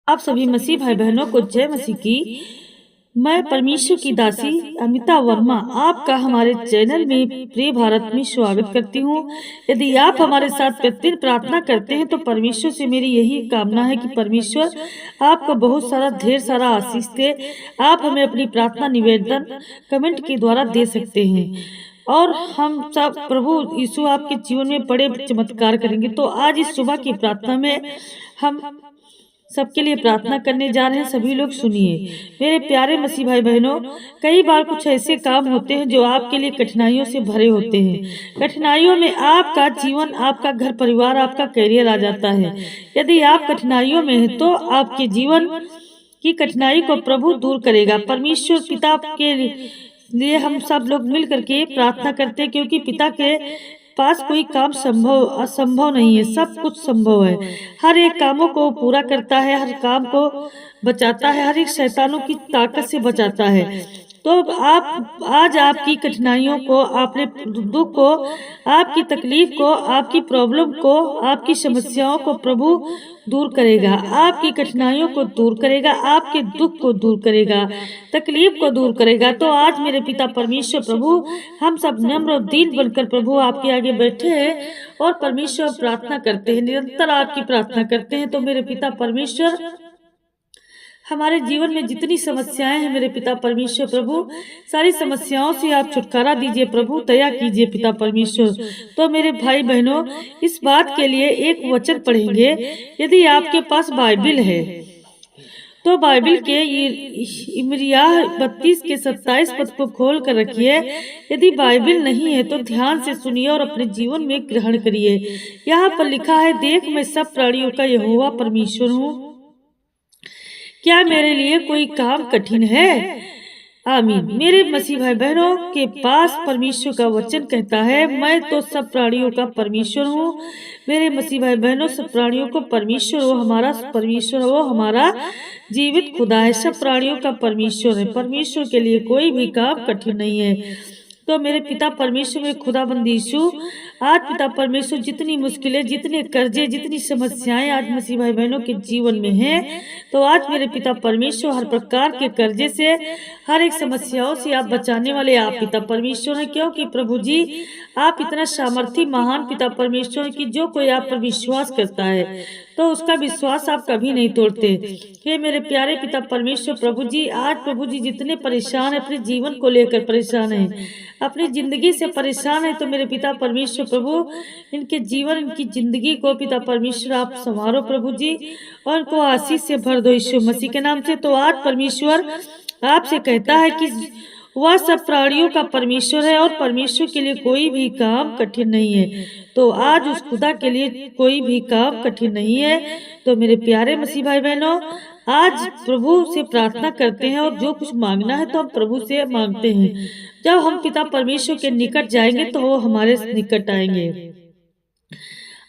आप सभी मसीह भाई बहनों को जय मसीह की। मैं परमेश्वर की दासी अमिता वर्मा आपका हमारे चैनल में प्रिय भारत में स्वागत करती हूँ। यदि आप हमारे साथ प्रतिदिन प्रार्थना करते हैं तो परमेश्वर से मेरी यही कामना है कि परमेश्वर आपको बहुत सारा ढेर सारा आशीष दे। आप हमें अपनी प्रार्थना निवेदन कमेंट के द्वारा दे सकते हैं और हम सब प्रभु यीशु आपके जीवन में बड़े चमत्कार करेंगे। तो आज इस सुबह की प्रार्थना में हम सबके लिए प्रार्थना करने जा रहे हैं। सभी लोग सुनिए। मेरे प्यारे मसीह भाई बहनों, कई बार कुछ ऐसे काम होते हैं जो आपके लिए कठिनाइयों से भरे होते हैं। कठिनाइयों में आपका जीवन, आपका घर परिवार, आपका करियर आ जाता है। यदि आप कठिनाइयों में हैं तो आपके जीवन की कठिनाई को प्रभु दूर करेगा। परमेश्वर पिता के लिए हम सब लोग मिल करके प्रार्थना करते हैं, क्योंकि पिता के पास कोई काम असंभव नहीं है। सब कुछ संभव है। हर एक कामों को पूरा करता है, हर काम को बचाता है, हर एक शैतानों की ताकत से बचाता है। तो आप आज आपकी कठिनाइयों को, आपने दुख को, आपकी तकलीफ को, आपकी प्रॉब्लम को, आपकी समस्याओं को प्रभु दूर करेगा। आपकी कठिनाइयों को दूर करेगा, आपके दुख को दूर करेगा, तकलीफ को दूर करेगा। तो आज मेरे पिता परमेश्वर प्रभु, हम सब नम्र और दीन बनकर प्रभु आपके आगे बैठे हैं और परमेश्वर प्रार्थना करते हैं, निरंतर आपकी प्रार्थना करते हैं। तो मेरे पिता परमेश्वर, हमारे जीवन में जितनी समस्याएं हैं मेरे पिता परमेश्वर प्रभु, सारी समस्याओं से आप छुटकारा दीजिए प्रभु, दया कीजिए पिता परमेश्वर। तो मेरे भाई बहनों, इस बात के लिए एक वचन पढ़ेंगे। यदि आपके पास बाइबिल है तो बाइबिल के इमरिया 32 के 27 पद को खोल कर रखिए। यदि बाइबिल नहीं है तो ध्यान से सुनिए और अपने जीवन में ग्रहण करिए। यहाँ पर लिखा है, देख मैं सब प्राणियों का यहोवा परमेश्वर हूँ, क्या मेरे लिए कोई काम कठिन है? आमीन। मेरे मसीह भाई बहनों के पास परमेश्वर का वचन कहता है, मैं तो सब प्राणियों का परमेश्वर हूँ। मेरे मसीह भाई बहनों, सब प्राणियों को परमेश्वर, वो हमारा परमेश्वर, वो हमारा जीवित खुदा है। सब प्राणियों का परमेश्वर है। परमेश्वर के लिए कोई भी काम कठिन नहीं है। तो मेरे पिता परमेश्वर, मेरे खुदाबंद यीशु, आज पिता परमेश्वर जितनी मुश्किलें, जितने कर्जे, जितनी समस्याएं आज मसीह भाई बहनों के जीवन में हैं, तो आज मेरे पिता परमेश्वर हर प्रकार के कर्जे से, हर एक समस्याओं से आप बचाने वाले आप पिता परमेश्वर हैं। क्योंकि प्रभु जी आप इतना सामर्थी महान पिता परमेश्वर हैं कि जो कोई आप पर विश्वास करता है तो उसका विश्वास आप कभी नहीं तोड़ते। हे मेरे प्यारे पिता परमेश्वर प्रभु जी, आज प्रभु जी जितने परेशान है, अपने जीवन को लेकर परेशान है, अपनी जिंदगी से परेशान है, तो मेरे पिता परमेश्वर प्रभु इनके जीवन, इनकी जिंदगी को पिता परमेश्वर आप संवारो प्रभु जी, और इनको आशीष से भर दो यीशु मसीह के नाम से। तो आज परमेश्वर आपसे कहता है कि वह सब प्राणियों का परमेश्वर है और परमेश्वर के लिए कोई भी काम कठिन नहीं है। तो आज उस खुदा के लिए कोई भी काम कठिन नहीं है। तो मेरे प्यारे मसीह भाई बहनों, आज प्रभु से प्रार्थना करते हैं और जो कुछ मांगना है तो हम प्रभु से मांगते हैं। जब हम पिता परमेश्वर के निकट जाएंगे तो वो हमारे निकट आएंगे।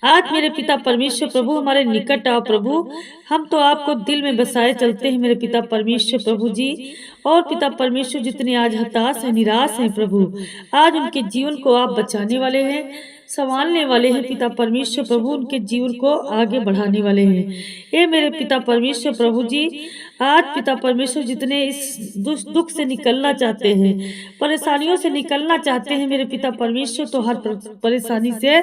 आज मेरे पिता परमेश्वर प्रभु हमारे निकट आओ प्रभु, हम तो आपको दिल में बसाए चलते हैं मेरे पिता परमेश्वर प्रभु जी। और पिता परमेश्वर जितने आज हताश है, निराश हैं प्रभु, आज उनके जीवन को आप बचाने वाले हैं, संभालने वाले हैं पिता परमेश्वर प्रभु, उनके जीवन को आगे बढ़ाने वाले हैं। ये मेरे पिता परमेश्वर प्रभु जी, आज पिता परमेश्वर जितने इस दुख से निकलना चाहते हैं, परेशानियों से निकलना चाहते हैं मेरे पिता परमेश्वर, तो हर परेशानी से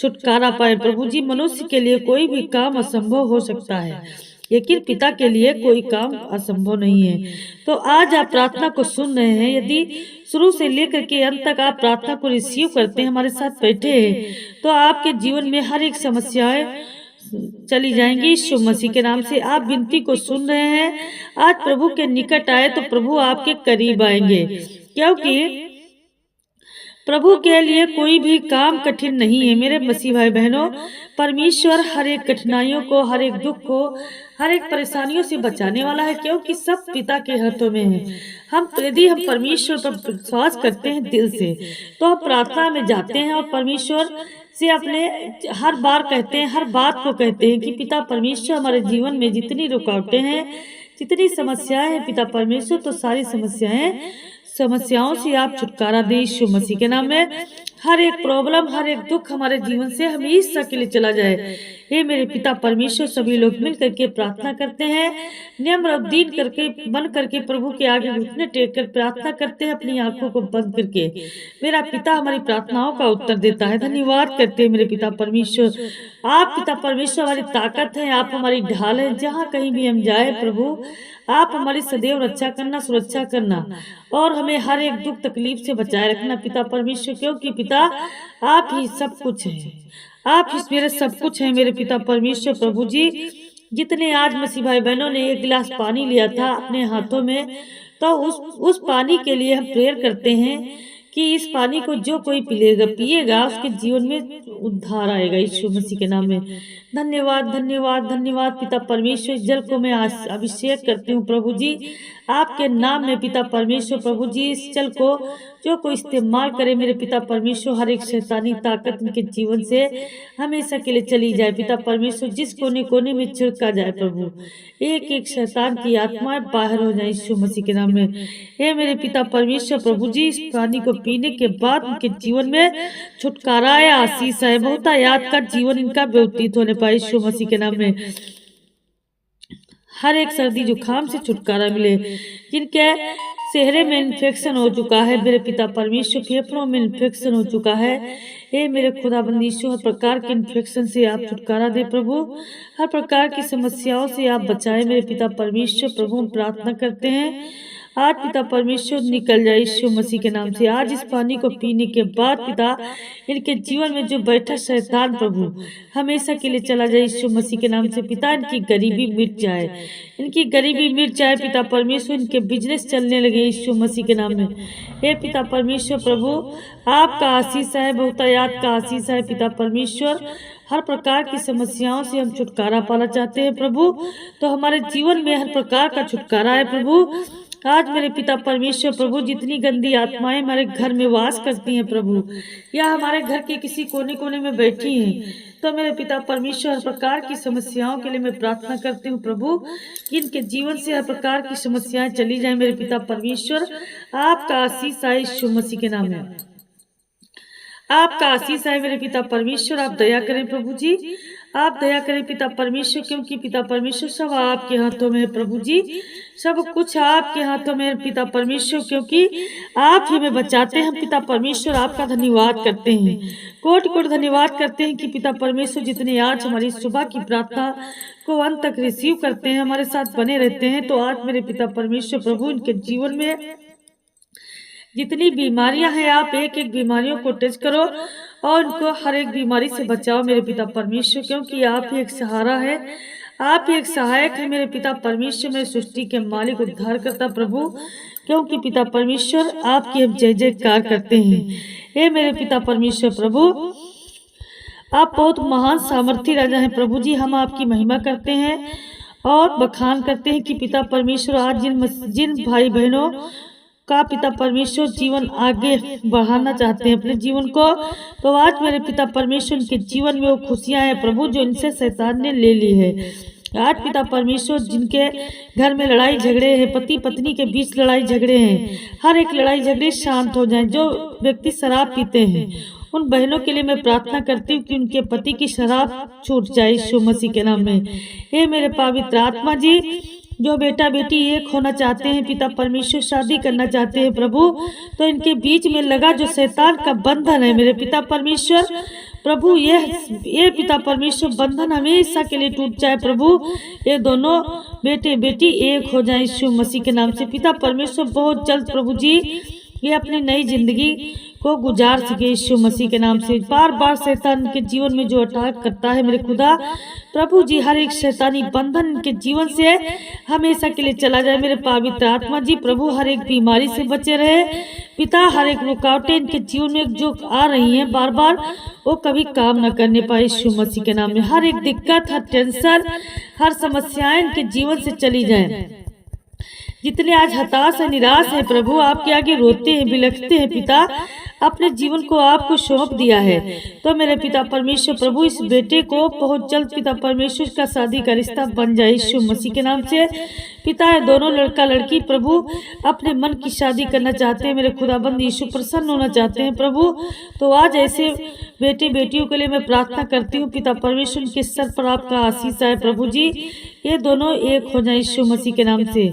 छुटकारा पाए प्रभु जी। मनुष्य के लिए कोई भी काम असंभव हो सकता है, लेकिन पिता के लिए कोई काम असंभव नहीं है। तो आज आप प्रार्थना को सुन रहे हैं। यदि शुरू से लेकर के अंत तक आप प्रार्थना को रिसीव करते हैं, हमारे साथ बैठे हैं, तो आपके जीवन में हर एक समस्याएं चली जाएंगी यीशु मसीह के नाम से। आप विनती को सुन रहे हैं, आज प्रभु के निकट आए तो प्रभु आपके करीब आएंगे, क्योंकि प्रभु के लिए कोई भी काम कठिन नहीं है। मेरे मसीह भाई बहनों, परमेश्वर हर एक कठिनाइयों को, हर एक दुख को, हर एक परेशानियों से बचाने वाला है, क्योंकि सब पिता के हाथों में है। यदि हम परमेश्वर पर विश्वास करते हैं दिल से, तो हम प्रार्थना में जाते हैं और परमेश्वर से अपने हर बार कहते हैं, हर बात को कहते हैं कि पिता परमेश्वर हमारे जीवन में जितनी रुकावटें हैं, जितनी समस्याएं हैं पिता परमेश्वर, तो सारी समस्याओं से आप छुटकारा दे यीशु मसीह के नाम में। हर एक प्रॉब्लम, हर एक दुख हमारे जीवन से हमेशा के लिए चला जाए। हे मेरे पिता परमेश्वर, सभी लोग मिल करके प्रार्थना करते हैं, निम्र और दीन करके बन करके प्रभु के आगे घुटने टेक कर प्रार्थना करते हैं, अपनी आंखों को बंद करके। मेरा पिता हमारी प्रार्थनाओं का उत्तर देता है। धन्यवाद करते हैं मेरे पिता परमेश्वर। आप पिता परमेश्वर हमारी ताकत है, आप हमारी ढाल है। जहाँ कहीं भी हम जाए प्रभु, आप हमारी सदैव रक्षा करना, सुरक्षा करना और हमें हर एक दुख तकलीफ से बचाए रखना पिता परमेश्वर, क्योंकि पिता आप ही सब कुछ हैं, आप ही मेरे सब कुछ हैं मेरे पिता परमेश्वर। प्रभु जी, जितने आज मसीह भाई बहनों ने एक गिलास पानी लिया था अपने हाथों में, तो उस पानी के लिए हम प्रेयर करते हैं कि इस पानी को जो कोई पिएगा उसके जीवन में उद्धार आएगा, यीशु मसीह के नाम में। धन्यवाद धन्यवाद धन्यवाद पिता परमेश्वर। इस जल को मैं अभिषेक करती हूँ प्रभु जी आपके नाम में पिता परमेश्वर। प्रभु जी, इस जल को जो कोई इस्तेमाल करे मेरे पिता परमेश्वर, हर एक शैतानी ताकत उनके जीवन से हमेशा के लिए चली जाए पिता परमेश्वर। जिस कोने कोने में छिड़का जाए प्रभु, एक एक शैतान की आत्माएं बाहर हो जाए यीशु मसीह के नाम में। हे मेरे पिता परमेश्वर, प्रभु जी, इस पानी को पीने के बाद उनके जीवन में छुटकारा या आशीष है, बहुतायात का जीवन इनका व्यतीत होने पाए यीशु मसीह के नाम में। हर एक सर्दी जुकाम से छुटकारा मिले, जिनके चेहरे में इन्फेक्शन हो चुका है मेरे पिता परमेश्वर, फेफड़ों में इन्फेक्शन हो चुका है, हे मेरे खुदाबंदी यीशु, हर प्रकार के इन्फेक्शन से आप छुटकारा दे प्रभु, हर प्रकार की समस्याओं से आप बचाए मेरे पिता परमेश्वर। प्रभु हम प्रार्थना करते हैं आज पिता परमेश्वर निकल जाए यीशु मसीह के नाम से। आज इस पानी को पीने के बाद पिता इनके जीवन में जो बैठा शैतान प्रभु हमेशा के लिए चला जाए यीशु मसीह के नाम से। पिता इनकी गरीबी मिट जाए, इनकी गरीबी मिट जाए पिता परमेश्वर, इनके बिजनेस चलने लगे यीशु मसीह के नाम में। हे पिता परमेश्वर, प्रभु आपका आशीष है, बहुतायात का आशीष है पिता परमेश्वर। हर प्रकार की समस्याओं से हम छुटकारा पाना चाहते हैं प्रभु, तो हमारे जीवन में हर प्रकार का छुटकारा है प्रभु। आज मेरे पिता परमेश्वर, प्रभु जितनी गंदी आत्माएं हमारे घर में वास करती हैं प्रभु, या हमारे घर के किसी कोने कोने में बैठी हैं, तो मेरे पिता परमेश्वर हर प्रकार की समस्याओं के लिए मैं प्रार्थना करती हूँ प्रभु, इनके जीवन से हर प्रकार की समस्याएं चली जाए मेरे पिता परमेश्वर। आपका आशीष आए यीशु मसीह के नाम में, आपका आशीष है मेरे पिता परमेश्वर। आप दया करें प्रभु जी, आप दया करें पिता परमेश्वर, क्योंकि पिता परमेश्वर सब आपके हाथों में है प्रभु जी, सब कुछ आपके हाथों में है पिता परमेश्वर, क्योंकि आप ही हमें बचाते हैं पिता परमेश्वर। आपका धन्यवाद करते हैं, कोटि कोटि धन्यवाद करते हैं कि पिता परमेश्वर जितने आज हमारी सुबह की प्रार्थना को अंत तक रिसीव करते हैं, हमारे साथ बने रहते हैं, तो आज मेरे पिता परमेश्वर प्रभु इनके जीवन में जितनी बीमारियां हैं आप एक एक बीमारियों को टच करो और उनको हर एक बीमारी से बचाओ मेरे पिता परमेश्वर, क्योंकि आप ही एक सहारा है, आप ही एक सहायक है मेरे पिता परमेश्वर। मेरे सृष्टि के मालिक उद्धार करता प्रभु, क्योंकि पिता परमेश्वर आपकी हम जय जयकार करते हैं। हे मेरे पिता परमेश्वर प्रभु, आप बहुत महान सामर्थी राजा हैं प्रभु जी, हम आपकी महिमा करते हैं और बखान करते हैं कि पिता परमेश्वर आज जिन भाई बहनों का पिता परमेश्वर जीवन आगे बढ़ाना चाहते हैं अपने जीवन को, तो आज मेरे पिता परमेश्वर के जीवन में वो खुशियां हैं प्रभु जो इनसे शैतान ने ले ली है। आज पिता परमेश्वर जिनके घर में लड़ाई झगड़े हैं, पति पत्नी के बीच लड़ाई झगड़े हैं, हर एक लड़ाई झगड़े शांत हो जाएं। जो व्यक्ति शराब पीते हैं उन बहनों के लिए मैं प्रार्थना करती हूँ कि उनके पति की शराब छूट जाए यीशु मसीह के नाम में। हे मेरे पवित्र आत्मा जी, जो बेटा बेटी एक होना चाहते हैं पिता परमेश्वर, शादी करना चाहते हैं प्रभु, तो इनके बीच में लगा जो शैतान का बंधन है मेरे पिता परमेश्वर प्रभु, ये पिता परमेश्वर बंधन हमेशा के लिए टूट जाए प्रभु। ये दोनों बेटे बेटी एक हो जाए यीशु मसीह के नाम से पिता परमेश्वर। बहुत जल्द प्रभु जी ये अपनी नई जिंदगी को गुजार सके यीशु मसीह के नाम से। बार बार शैतान के जीवन में जो अटैक करता है मेरे खुदा प्रभु जी, हर एक शैतानी बंधन के जीवन से हमेशा के लिए चला जाए मेरे पवित्र आत्मा जी प्रभु। हर एक बीमारी से बचे रहे पिता, हर एक रुकावटें इनके जीवन में जो आ रही हैं बार बार, वो कभी काम न करने पाए यीशु मसीह के नाम में। हर एक दिक्कत, हर टेंशन, हर समस्याएं इनके जीवन से चली जाए। जितने आज हताश है, निराश है प्रभु, आपके आगे रोते हैं, बिलखते हैं पिता, अपने जीवन को आपको सौंप दिया है, तो मेरे पिता परमेश्वर प्रभु इस बेटे को बहुत जल्द पिता परमेश्वर का शादी का रिश्ता बन जाए यीशु मसीह के नाम से। पिता है दोनों लड़का लड़की प्रभु अपने मन की शादी करना चाहते हैं, मेरे खुदाबंद यीशु प्रसन्न होना चाहते हैं प्रभु। तो आज ऐसे बेटे बेटियों के लिए मैं प्रार्थना करती हूँ पिता परमेश्वर के सर पर आपका आशीष आए प्रभु जी, ये दोनों एक हो जाए यीशु मसीह के नाम से।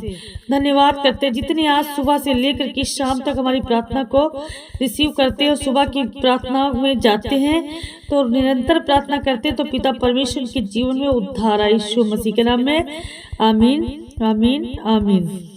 धन्यवाद करते हैं जितने आज सुबह से लेकर के शाम तक हमारी प्रार्थना को रिसीव करते हैं, सुबह की प्रार्थना में जाते हैं तो निरंतर प्रार्थना करते हैं, तो पिता परमेश्वर के जीवन में उद्धार आए यीशु मसीह के नाम में। आमीन आमीन आमीन।